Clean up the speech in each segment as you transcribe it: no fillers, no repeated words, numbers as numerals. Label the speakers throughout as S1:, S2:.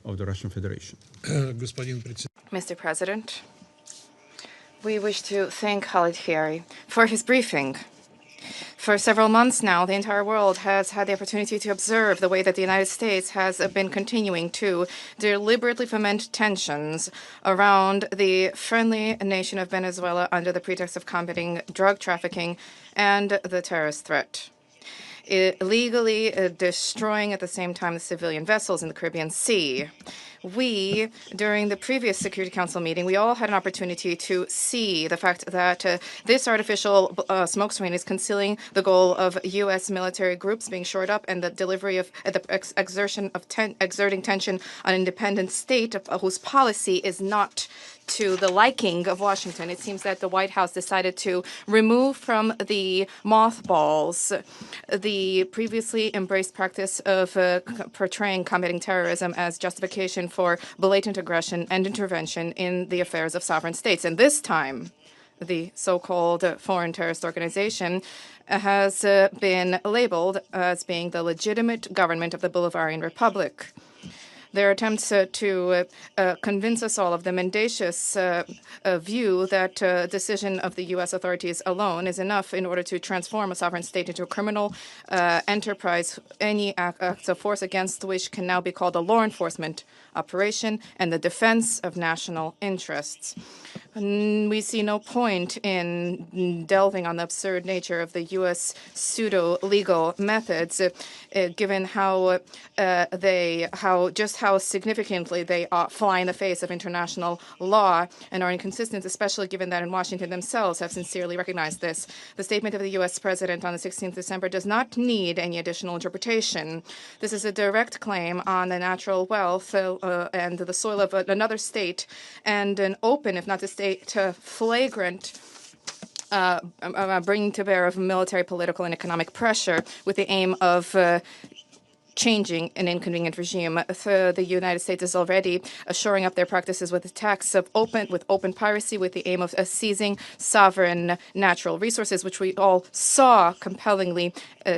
S1: of the Russian Federation.
S2: Mr. President, we wish to thank Khalid Fieri for his briefing. For several months now, the entire world has had the opportunity to observe the way that the United States has been continuing to deliberately foment tensions around the friendly nation of Venezuela under the pretext of combating drug trafficking and the terrorist threat. Illegally destroying at the same time the civilian vessels in the Caribbean Sea. We, during the previous Security Council meeting, we all had an opportunity to see the fact that this artificial smoke screen is concealing the goal of U.S. military groups being shored up and the delivery of the exerting tension on an independent state whose policy is not to the liking of Washington. It seems that the White House decided to remove from the mothballs the previously embraced practice of portraying combating terrorism as justification for blatant aggression and intervention in the affairs of sovereign states. And this time, the so-called foreign terrorist organization has been labeled as being the legitimate government of the Bolivarian Republic. Their attempts to convince us all of the mendacious view that decision of the U.S. authorities alone is enough in order to transform a sovereign state into a criminal enterprise, any acts of force against which can now be called a law enforcement operation and the defense of national interests. We see no point in delving on the absurd nature of the U.S. pseudo-legal methods, given how significantly they fly in the face of international law and are inconsistent, especially given that in Washington themselves have sincerely recognized this. The statement of the U.S. President on the 16th of December does not need any additional interpretation. This is a direct claim on the natural wealth and the soil of another state, and an open, if not to state, flagrant bringing to bear of military, political, and economic pressure with the aim of changing an inconvenient regime. The United States is already shoring up their practices with attacks of open piracy with the aim of seizing sovereign natural resources, which we all saw compellingly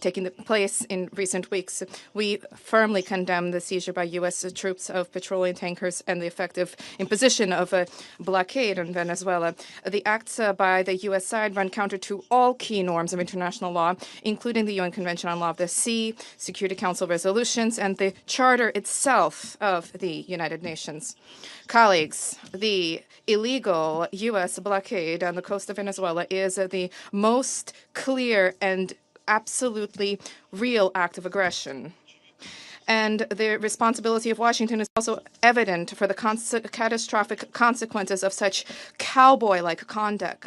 S2: taking place in recent weeks. We firmly condemn the seizure by U.S. troops of petroleum tankers and the effective imposition of a blockade on Venezuela. The acts by the U.S. side run counter to all key norms of international law, including the UN Convention on Law of the Sea, Security Council resolutions, and the Charter itself of the United Nations. Colleagues, the illegal U.S. blockade on the coast of Venezuela is the most clear and absolutely real act of aggression. And the responsibility of Washington is also evident for the catastrophic consequences of such cowboy-like conduct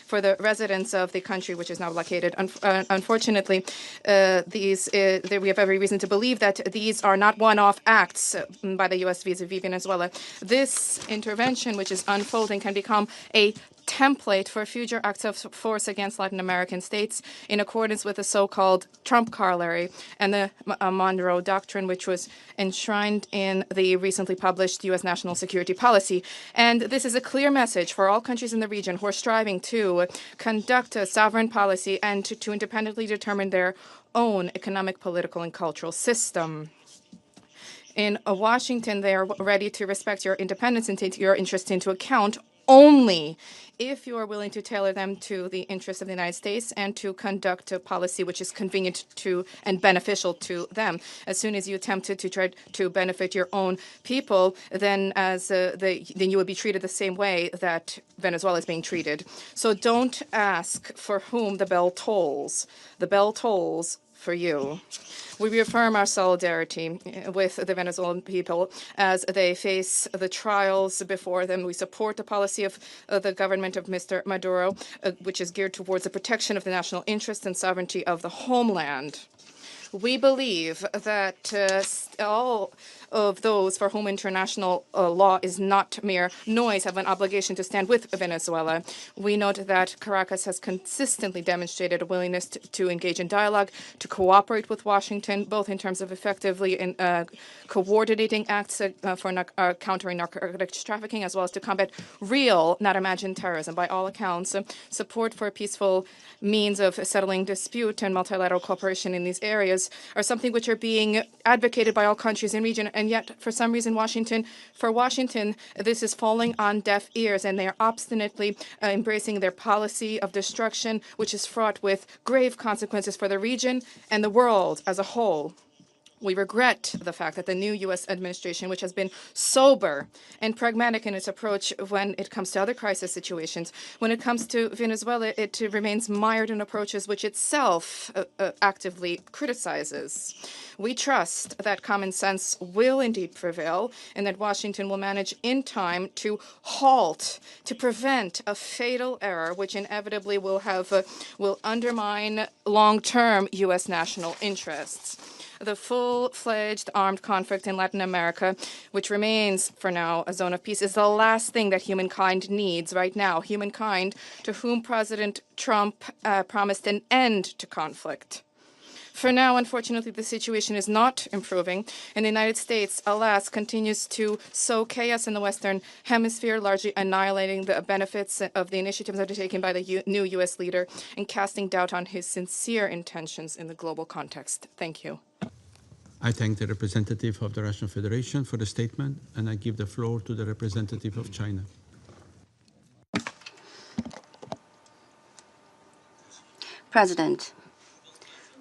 S2: for the residents of the country, which is now blockaded. Unfortunately, we have every reason to believe that these are not one-off acts by the U.S. vis-a-vis Venezuela. This intervention, which is unfolding, can become a template for future acts of force against Latin American states in accordance with the so-called Trump corollary and the Monroe Doctrine, which was enshrined in the recently published U.S. national security policy. And this is a clear message for all countries in the region who are striving to conduct a sovereign policy and to independently determine their own economic, political, and cultural system. In Washington, they are ready to respect your independence and take your interests into account only if you are willing to tailor them to the interests of the United States and to conduct a policy which is convenient to and beneficial to them. As soon as you attempt to try to benefit your own people, then then you would be treated the same way that Venezuela is being treated. So don't ask for whom the bell tolls. The bell tolls for you. We reaffirm our solidarity with the Venezuelan people as they face the trials before them. We support the policy of the government of Mr. Maduro, which is geared towards the protection of the national interest and sovereignty of the homeland. We believe that all of those for whom international law is not mere noise have an obligation to stand with Venezuela. We note that Caracas has consistently demonstrated a willingness to engage in dialogue, to cooperate with Washington, both in terms of effectively coordinating acts for countering narcotics trafficking, as well as to combat real, not imagined terrorism. By all accounts, support for peaceful means of settling dispute and multilateral cooperation in these areas measures are something which are being advocated by all countries in the region, and yet, for some reason, for Washington, this is falling on deaf ears, and they are obstinately embracing their policy of destruction, which is fraught with grave consequences for the region and the world as a whole. We regret the fact that the new U.S. administration, which has been sober and pragmatic in its approach when it comes to other crisis situations, when it comes to Venezuela, it remains mired in approaches which itself actively criticizes. We trust that common sense will indeed prevail and that Washington will manage in time to halt, to prevent a fatal error which inevitably will undermine long-term U.S. national interests. The full-fledged armed conflict in Latin America, which remains for now a zone of peace, is the last thing that humankind needs right now. Humankind to whom President Trump promised an end to conflict. For now, unfortunately, the situation is not improving, and the United States, alas, continues to sow chaos in the Western Hemisphere, largely annihilating the benefits of the initiatives undertaken by the new U.S. leader and casting doubt on his sincere intentions in the global context. Thank you.
S1: I thank the representative of the Russian Federation for the statement, and I give the floor to the representative of China.
S3: President,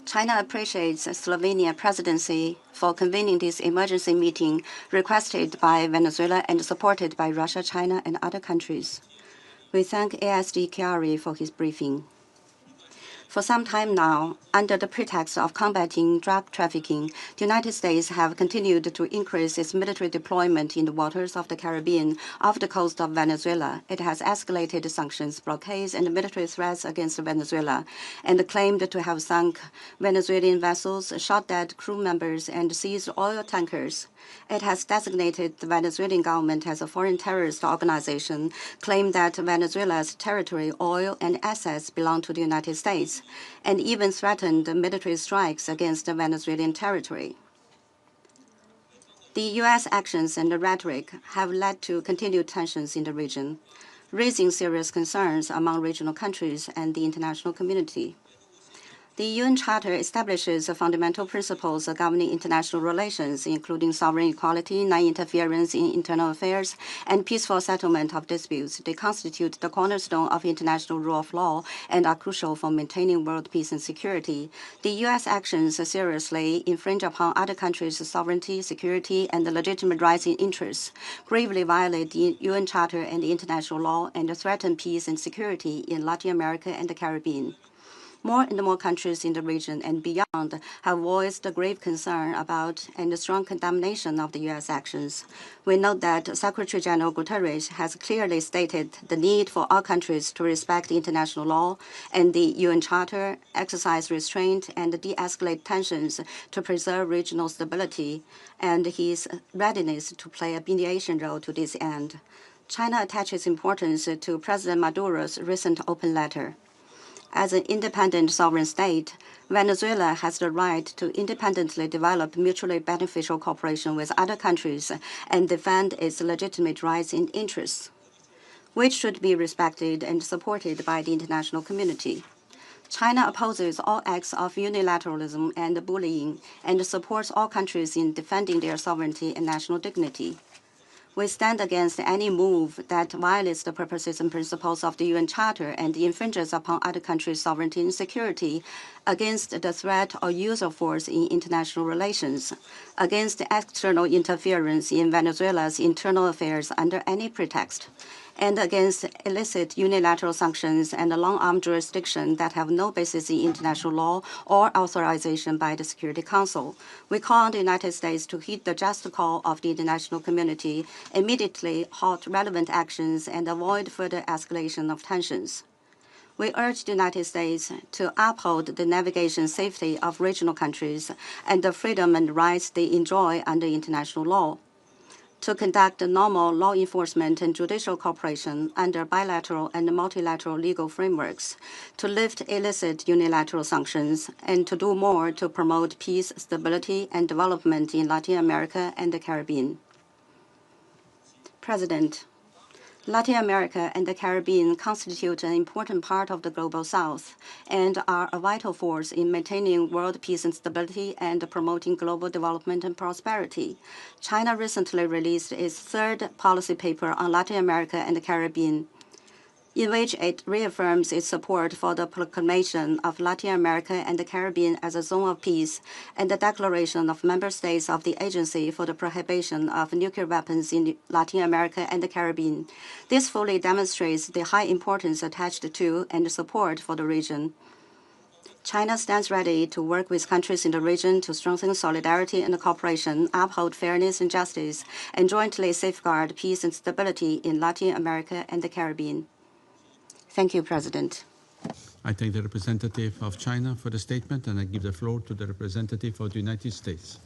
S3: China appreciates Slovenia presidency for convening this emergency meeting requested by Venezuela and supported by Russia, China, and other countries. We thank ASD Chiari for his briefing. For some time now, under the pretext of combating drug trafficking, the United States have continued to increase its military deployment in the waters of the Caribbean off the coast of Venezuela. It has escalated sanctions, blockades, and military threats against Venezuela, and claimed to have sunk Venezuelan vessels, shot dead crew members, and seized oil tankers. It has designated the Venezuelan government as a foreign terrorist organization, claimed that Venezuela's territory, oil, and assets belong to the United States, and even threatened military strikes against the Venezuelan territory. The U.S. actions and rhetoric have led to continued tensions in the region, raising serious concerns among regional countries and the international community. The UN Charter establishes fundamental principles governing international relations, including sovereign equality, non-interference in internal affairs, and peaceful settlement of disputes. They constitute the cornerstone of international rule of law and are crucial for maintaining world peace and security. The U.S. actions seriously infringe upon other countries' sovereignty, security, and legitimate rights and interests, gravely violate the UN Charter and international law, and threaten peace and security in Latin America and the Caribbean. More and more countries in the region and beyond have voiced grave concern about and strong condemnation of the U.S. actions. We note that Secretary General Guterres has clearly stated the need for all countries to respect international law and the UN Charter, exercise restraint, and de-escalate tensions to preserve regional stability, and his readiness to play a mediation role to this end. China attaches importance to President Maduro's recent open letter. As an independent sovereign state, Venezuela has the right to independently develop mutually beneficial cooperation with other countries and defend its legitimate rights and interests, which should be respected and supported by the international community. China opposes all acts of unilateralism and bullying and supports all countries in defending their sovereignty and national dignity. We stand against any move that violates the purposes and principles of the UN Charter and infringes upon other countries' sovereignty and security, against the threat or use of force in international relations, against external interference in Venezuela's internal affairs under any pretext, and against illicit unilateral sanctions and long-arm jurisdiction that have no basis in international law or authorization by the Security Council. We call on the United States to heed the just call of the international community, immediately halt relevant actions, and avoid further escalation of tensions. We urge the United States to uphold the navigation safety of regional countries and the freedom and rights they enjoy under international law, to conduct normal law enforcement and judicial cooperation under bilateral and multilateral legal frameworks, to lift illicit unilateral sanctions, and to do more to promote peace, stability, and development in Latin America and the Caribbean. President, Latin America and the Caribbean constitute an important part of the Global South and are a vital force in maintaining world peace and stability and promoting global development and prosperity. China recently released its third policy paper on Latin America and the Caribbean, in which it reaffirms its support for the proclamation of Latin America and the Caribbean as a zone of peace and the declaration of member states of the Agency for the Prohibition of Nuclear Weapons in Latin America and the Caribbean. This fully demonstrates the high importance attached to and support for the region. China stands ready to work with countries in the region to strengthen solidarity and cooperation, uphold fairness and justice, and jointly safeguard peace and stability in Latin America and the Caribbean. Thank you, President.
S1: I thank the representative of China for the statement, and I give the floor to the representative of the United States.